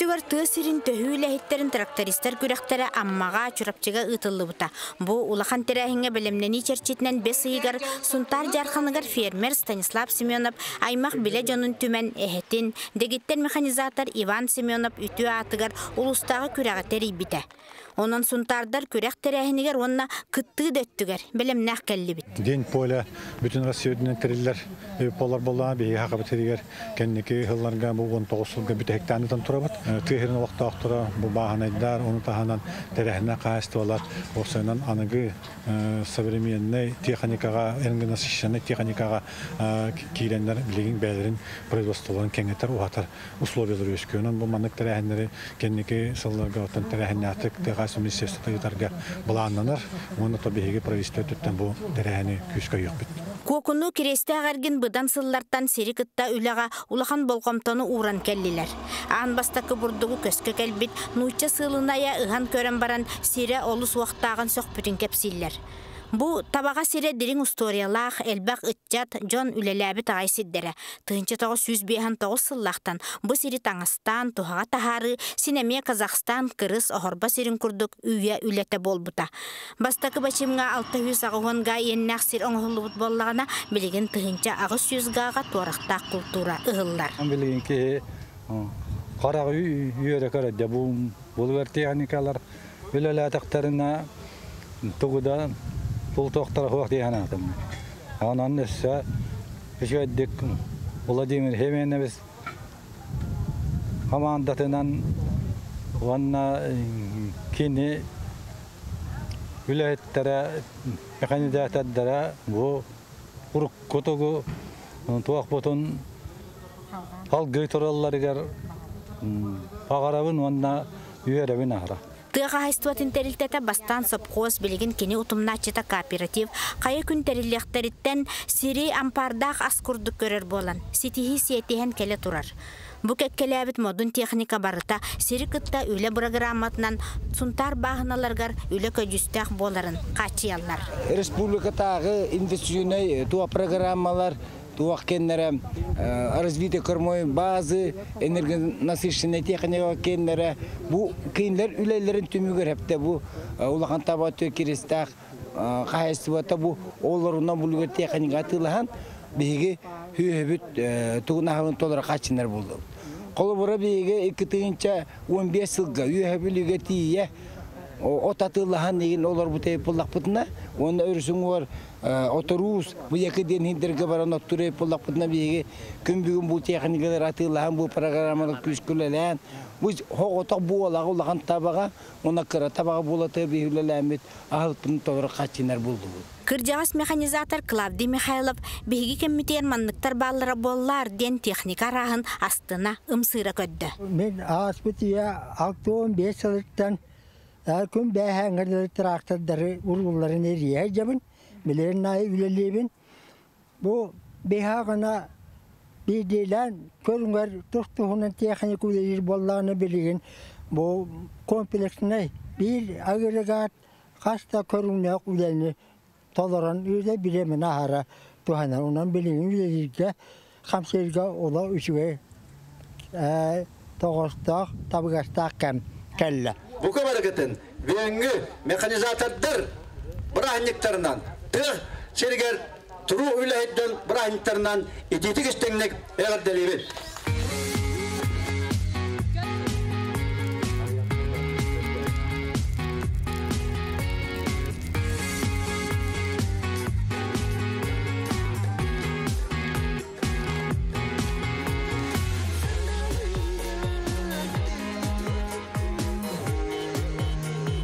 Үттүгөр тыысырын төһүүле хиттерин трактористер күрәхтәре аммага чурапчыга ытыллы бута. Бу улахан терәһиңе белемнени черчитнен бес ыйгар сунтар жарханыгар фермер Станислав Семенов аймак биле жонун түмен эхетин дегиттен механизатор Иван Семенов үтү атыгар улустагы күрәгәтер ибите. Онан сунтардар күрәк терәһинигер онна кытты дөттүгер белемнәк келли бит. День поля бүтүн Россияден териллер полар болла бе хакы теригер кеннеки хылларга бу 19 жылга бүт гектардан турабыт. Тыгырын вакытта актыра бу баганайдар оны таханан терәһинә кастылар. Осынан аныгы современный техникага, энергонасыщенный техникага киленнәр билеген бәйләрен производстволарын кеңәйтер уатар условиялар өскөнөн бу маннык терәһиннәре кеннеки сылларга отан терәһиннәтик Министерство тарга баланнар, оны табиғи провести төттен бұл дәрәһіне күшке yok бит. Кокуну кересте агаргин быдан сыллартан серикытта үлага улахан болқомтону уран келлилер. Ан бастакы бурдугу көскө келбит, нуйча сылыная ыган көрен баран сире олус уақтаган соқ бүтін кепсиллер. Бу табаға сире дирин историялах элбак ытчат жон үлеләбі тағайсиддері. Тыынчы тоғы сүз бейхан тоғы сыллақтан, бу сири Таңастан, Тухаға тахары, Синеме Казахстан, Кырыс, Охорба сирин күрдік үйе үлеті болбута. Бастакы бачымға 600 ағығынға еннәқ сир оңғылы бұт боллағына білеген тыынчы ағы сүзгаға туарақтақ культура ұғылар. Білеген ке қарағы үйері көреді, бұл вертияникалар үлелі тақтарына тұғыда Бұл тоқтар қуақ дейін атым. Анан өсі үшөйдік Владимир Хеменевіз командатынан ванна кені үләйттері, механизаттары бұл құрық көтігі туақ бұтын алгы тұраларығар пағарабын ванна үйеребін ағыра. Тыға хайстватын терилтета бастан сопхоз билеген кені утумначыта кооператив қайы күн териллектеріттен сири ампардақ аскурдық көрер болан. Ситихи сиетихен келе турар. Бу кеккелебит модун техника барыта сири кытта үле программатынан сунтар бағыналаргар үле көжүстәк боларын қачиялар. Республикатағы инвестиционный туа программалар туақ кеннері развитие кормой базы, энергонасыщенная техника кеннері. Бұл кейінлер үлелерін түмігер әпті. Бұл улахан табаты керестақ қайыстыбата бұл оларынан бұлығыр техника атылыған бейге хүйебіт тұғын ағылын толыра қачынар болды. Қолы бұра бейге 2-15 жылға үйебіліге тие отатылыған деген олар бұтай бұллақ бұтына. Оны өрісің олар Oturuz bu yakıdın hinderge baran oturayıp polak putna bir gün bugün bu teknikler atılan bu programlar küskülen bu hoğotak bu olağan tabağa ona kıra tabağa bulatı bir hülelemit ahılpın doğru kaçınar buldu. Kırcağız mekanizator Klavdi Mikhailov bilgi kemitiyen manlıktar bağlara bollar den teknika rahın astına ımsıra köddü. Ben asbitiye 6-15 yıllıktan gün beğenirleri traktörleri urgulları nereye cabın? Bilerin ayı üleliyim. Bu behagına bir dilen körünler tutuğunun teknik üyeleri bollarını bilgin. Bu kompleksine bir agregat hasta körünler üyelerini toleran üye bilemin ahara tuhanan onun bilgin üyelikle kamserga ola üçüge toğustak tabıgastak kelle. Bu kabarıkıtın büyüngü mekanizatörler bırakınlıklarından tığ seriger turu ülahidden bırakınlıklarından ititik istenlik eğer delibir.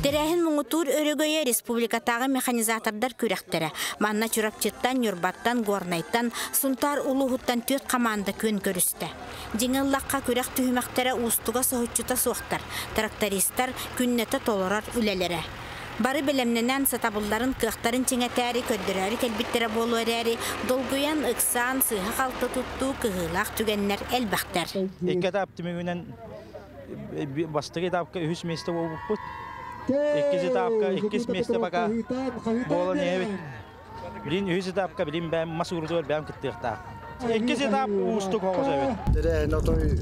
Terəhin muğutur örөгөйе республикатағы механизатордар күрәқтері. Манна чурапчыттан, Нюрбаттан, Горнайттан, Сунтар улуғыттан төт команда көн көрісті. Деңіллаққа күрәқ түймәқтері ұстыға соғытчыта соқтар. Трактористар күннеті толырар үлелері. Бары білімненен сатабылдарын кықтарын чеңетәрі көддірәрі кәлбіттері болу әрәрі, долгуян ықсан сыға қалты тұтту кығылақ түгеннер әлбәқтер. Еккет аптымығынан бастығы етапқа үхіс месті болып бұд. İkiz etapka, ikiz mesle baka bolan evet. Bilin üç etapka bilin ben masurdu ben kıttıkta. İkiz etap ustuk olacak evet.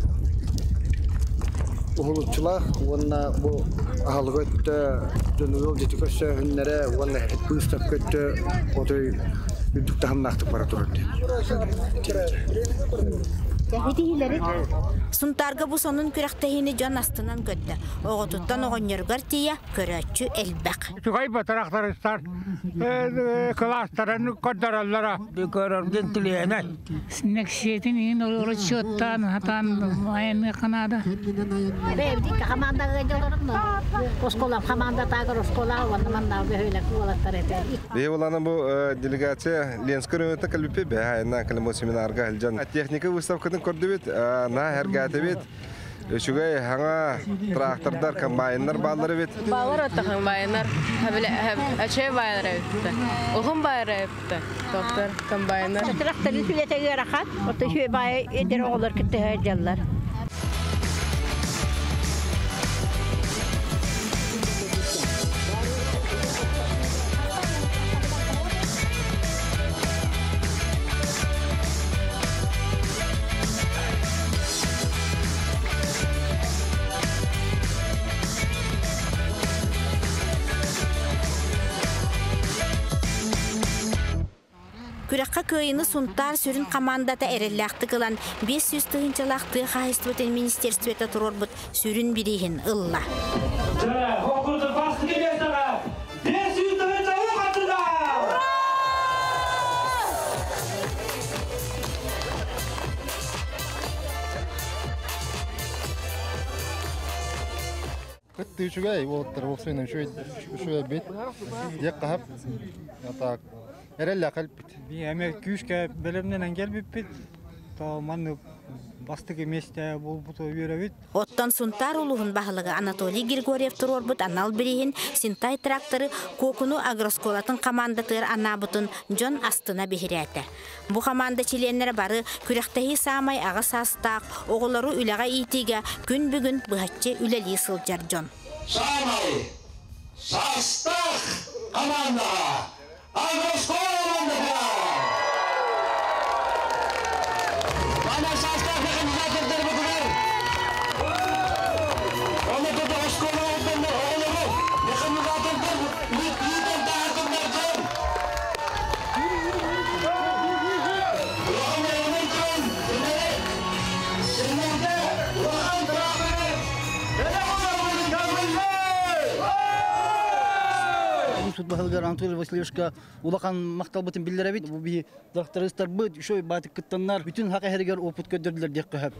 uhulutçulak, ona bu ahalgötte dönüyol jetikösse hünnere, ona hepbüstap kötte otoy yüdükte hamnaktık para dururdu. Suntarga bu sonun kürektehini can astından götte. Oğututtan oğunyorgar tiye köröçü elbek. Tugay bataraklarıstar, klasların koddarallara. Görürgen tileyene. Nekşetin in uğraşıyortan hatan ayını kanada. Bevdi kamanda gıcılırım da. Oskola kamanda tagar oskola vanamanda böyle kuvalatlar eder. Ve olan bu delegasya Lenskör yönetmen kalbipe be hayna kalmo seminarga heljan. Teknika выставкадан көрдүбүт. На хергаты бит. Шугай ханга трактордар комбайнер баллары бит. Баллар отта комбайнер. Аче байлар бит. Улгун байлар бит. Доктор комбайнер. Тракторы сүлетеге рахат. Отта шуй бай эдер оглар китте хаҗаллар. Kürekka köyünü suntar sürün komandata erelläkti kılan 500 tığınçalaktı Hahistuvaten Ministerstwete turorbut sürün birihin ılla. Okulda bastı gelesene 500 tığınçalık atında! Kıttı şugay, o tarafı suyunun şöyle bit. Diye kahap, yatak. Erelle kalbit. Bir emek güçke belemden engel bit. Tamam bastık mesте bu yürübit. Ottan suntar uluğun bahlığı Anatoliy Grigoriev turorbut anal birihin Sintay traktörü kokunu agroskolatın komandatır anabutun John astına bihirete. Bu komanda çilenlere barı kürektehi samay ağa sastaq, oğulları ülağa itiga gün bugün bıhatçı üleli sılcar John. Samay, sastaq, komanda, agroskola komanda. Bana sastaq mekanizatorları bakılır. Onu da askola komanda oğulları mekanizatorları ülkeden dağıtımlar John. Судбахалгар Анатолий Васильевичка улахан макталбытын билдиребит. Бу би докторлар бит, шой батык кыттаннар бүтүн хакы хергер опыт көдөрдүлөр деп коюп.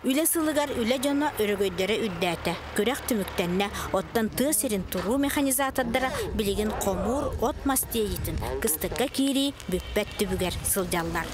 Üle sılıgar üle jona örgöydere üddäte. Körek tümüktenne ottan tığ sirin turu mekanizatadara biligin komur ot mastiyeyitin. Kıstıkka kiri büppet tübüger sıljallar.